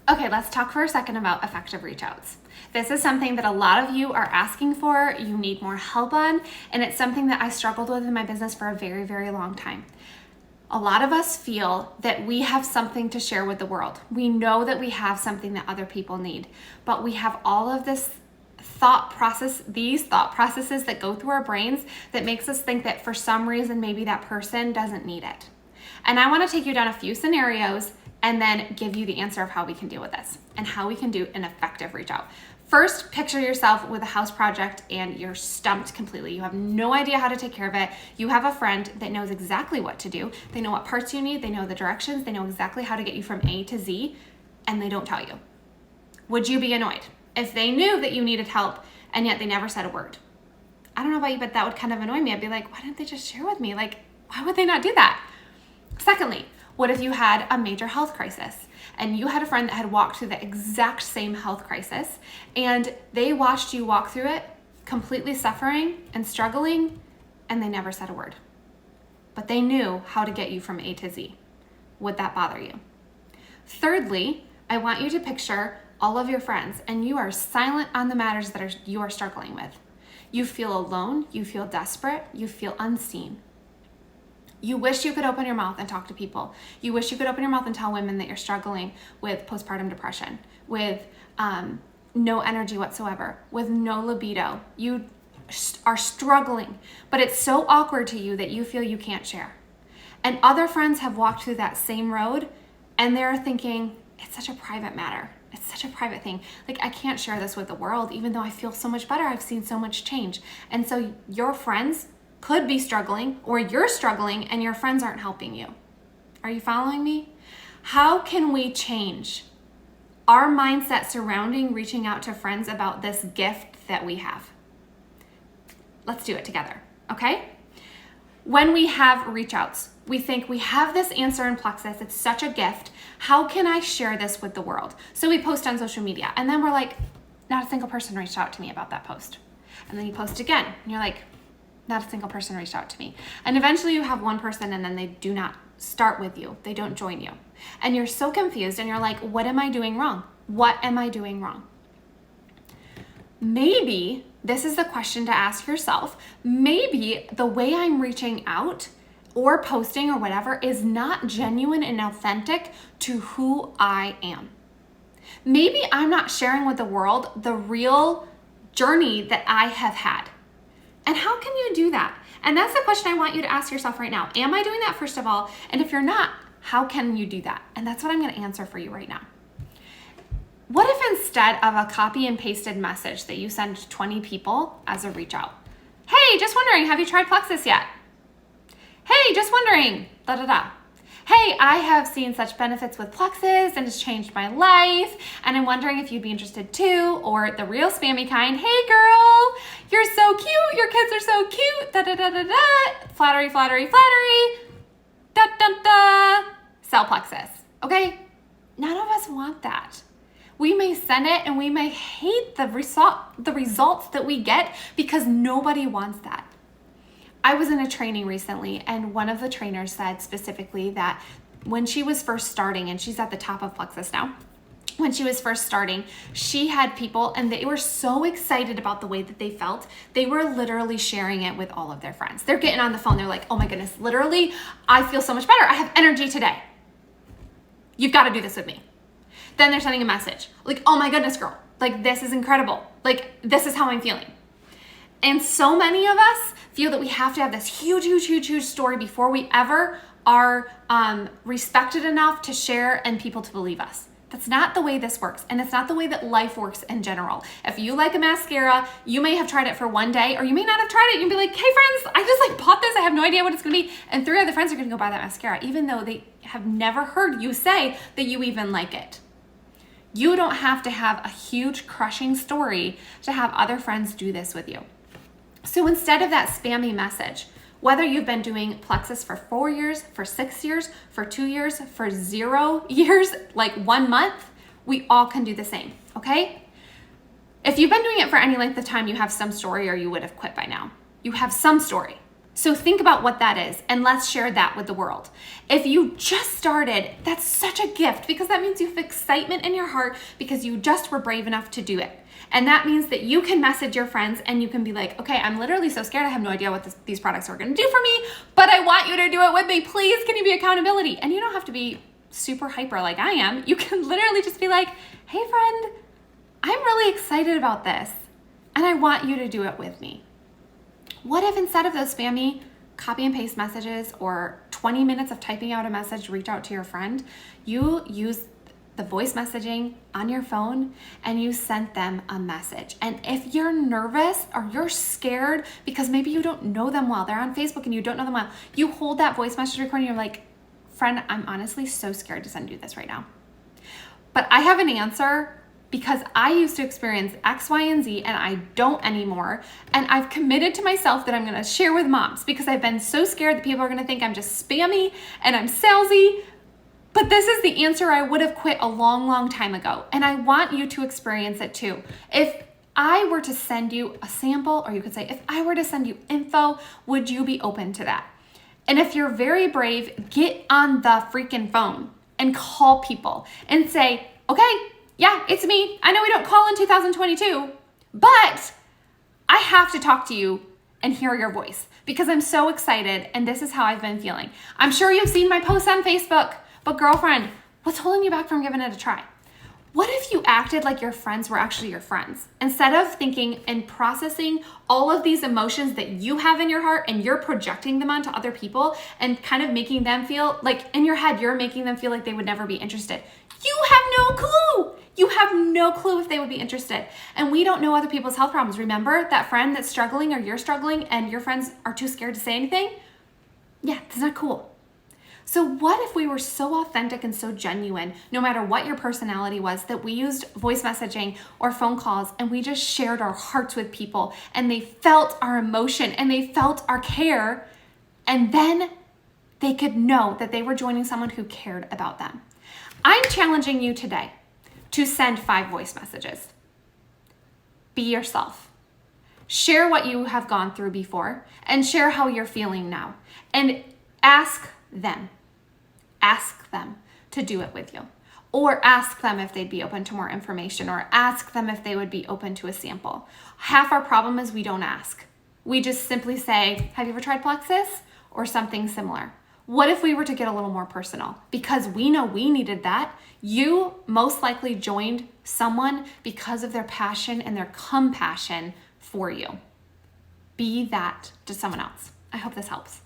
Okay, let's talk for a second about effective reach outs. This is something that a lot of you are asking for, you need more help on, and it's something that I struggled with in my business for a very, very long time. A lot of us feel that we have something to share with the world. We know that we have something that other people need, but we have all of these thought processes that go through our brains that makes us think that for some reason, maybe that person doesn't need it. And I want to take you down a few scenarios and then give you the answer of how we can deal with this and how we can do an effective reach out. First, picture yourself with a house project and you're stumped completely. You have no idea how to take care of it. You have a friend that knows exactly what to do. They know what parts you need. They know the directions. They know exactly how to get you from A to Z, and they don't tell you. Would you be annoyed if they knew that you needed help and yet they never said a word? I don't know about you, but that would kind of annoy me. I'd be like, why didn't they just share with me? Like, why would they not do that? Secondly, what if you had a major health crisis and you had a friend that had walked through the exact same health crisis and they watched you walk through it completely suffering and struggling and they never said a word, but they knew how to get you from A to Z? Would that bother you? Thirdly, I want you to picture all of your friends and you are silent on the matters that you are struggling with. You feel alone, you feel desperate, you feel unseen. You wish you could open your mouth and talk to people. You wish you could open your mouth and tell women that you're struggling with postpartum depression, with no energy whatsoever, with no libido. You are struggling, but it's so awkward to you that you feel you can't share. And other friends have walked through that same road and they're thinking, it's such a private matter. It's such a private thing. Like, I can't share this with the world, even though I feel so much better. I've seen so much change. And so your friends could be struggling, or you're struggling and your friends aren't helping you. Are you following me? How can we change our mindset surrounding reaching out to friends about this gift that we have? Let's do it together, okay? When we have reach outs, we think we have this answer in Plexus, it's such a gift. How can I share this with the world? So we post on social media and then we're like, not a single person reached out to me about that post. And then you post again and you're like, not a single person reached out to me. And eventually you have one person and then they do not start with you. They don't join you. And you're so confused and you're like, what am I doing wrong? What am I doing wrong? Maybe this is the question to ask yourself. Maybe the way I'm reaching out or posting or whatever is not genuine and authentic to who I am. Maybe I'm not sharing with the world the real journey that I have had. And how can you do that? And that's the question I want you to ask yourself right now. Am I doing that, first of all? And if you're not, how can you do that? And that's what I'm going to answer for you right now. What if instead of a copy and pasted message that you send to 20 people as a reach out? Hey, just wondering, have you tried Plexus yet? Hey, just wondering, da da da. Hey, I have seen such benefits with Plexus and it's changed my life, and I'm wondering if you'd be interested too. Or the real spammy kind, hey girl, you're so cute, your kids are so cute, da da da da da, flattery, flattery, flattery, da da da, sell Plexus, okay? None of us want that. We may send it and we may hate the results that we get because nobody wants that. I was in a training recently and one of the trainers said specifically that when she was first starting, and she's at the top of Plexus now, when she was first starting, she had people and they were so excited about the way that they felt. They were literally sharing it with all of their friends. They're getting on the phone. They're like, oh my goodness, literally, I feel so much better. I have energy today. You've got to do this with me. Then they're sending a message like, oh my goodness, girl, like this is incredible. Like this is how I'm feeling. And so many of us feel that we have to have this huge story before we ever are respected enough to share and people to believe us. That's not the way this works. And it's not the way that life works in general. If you like a mascara, you may have tried it for one day, or you may not have tried it. You'll be like, hey friends, I just bought this. I have no idea what it's gonna be. And 3 other friends are gonna go buy that mascara, even though they have never heard you say that you even like it. You don't have to have a huge crushing story to have other friends do this with you. So instead of that spammy message, whether you've been doing Plexus for 4 years, for 6 years, for 2 years, for 0 years, like 1 month, we all can do the same, okay? If you've been doing it for any length of time, you have some story or you would have quit by now. You have some story. So think about what that is, and let's share that with the world. If you just started, that's such a gift, because that means you have excitement in your heart because you just were brave enough to do it. And that means that you can message your friends and you can be like, okay, I'm literally so scared. I have no idea what these products are going to do for me, but I want you to do it with me. Please, can you be accountability? And you don't have to be super hyper like I am. You can literally just be like, hey friend, I'm really excited about this and I want you to do it with me. What if instead of those spammy copy and paste messages or 20 minutes of typing out a message to reach out to your friend, you use the voice messaging on your phone and you sent them a message? And if you're nervous or you're scared because maybe you don't know them well, they're on Facebook and you don't know them well, you hold that voice message recording, you're like, friend, I'm honestly so scared to send you this right now. But I have an answer, because I used to experience X, Y, and Z and I don't anymore. And I've committed to myself that I'm gonna share with moms because I've been so scared that people are gonna think I'm just spammy and I'm salesy. But this is the answer I would have quit a long, long time ago. And I want you to experience it too. If I were to send you a sample, or you could say, if I were to send you info, would you be open to that? And if you're very brave, get on the freaking phone and call people and say, okay, yeah, it's me. I know we don't call in 2022, but I have to talk to you and hear your voice because I'm so excited and this is how I've been feeling. I'm sure you've seen my posts on Facebook, but girlfriend, what's holding you back from giving it a try? What if you acted like your friends were actually your friends? Instead of thinking and processing all of these emotions that you have in your heart and you're projecting them onto other people and kind of making them feel like in your head, you're making them feel like they would never be interested. You have no clue. You have no clue if they would be interested. And we don't know other people's health problems. Remember that friend that's struggling or you're struggling and your friends are too scared to say anything? Yeah, that's not cool. So what if we were so authentic and so genuine, no matter what your personality was, that we used voice messaging or phone calls and we just shared our hearts with people and they felt our emotion and they felt our care, and then they could know that they were joining someone who cared about them. I'm challenging you today to send 5 voice messages. Be yourself. Share what you have gone through before and share how you're feeling now. And ask them to do it with you. Or ask them if they'd be open to more information, or ask them if they would be open to a sample. Half our problem is we don't ask. We just simply say, have you ever tried Plexus? Or something similar. What if we were to get a little more personal? Because we know we needed that. You most likely joined someone because of their passion and their compassion for you. Be that to someone else. I hope this helps.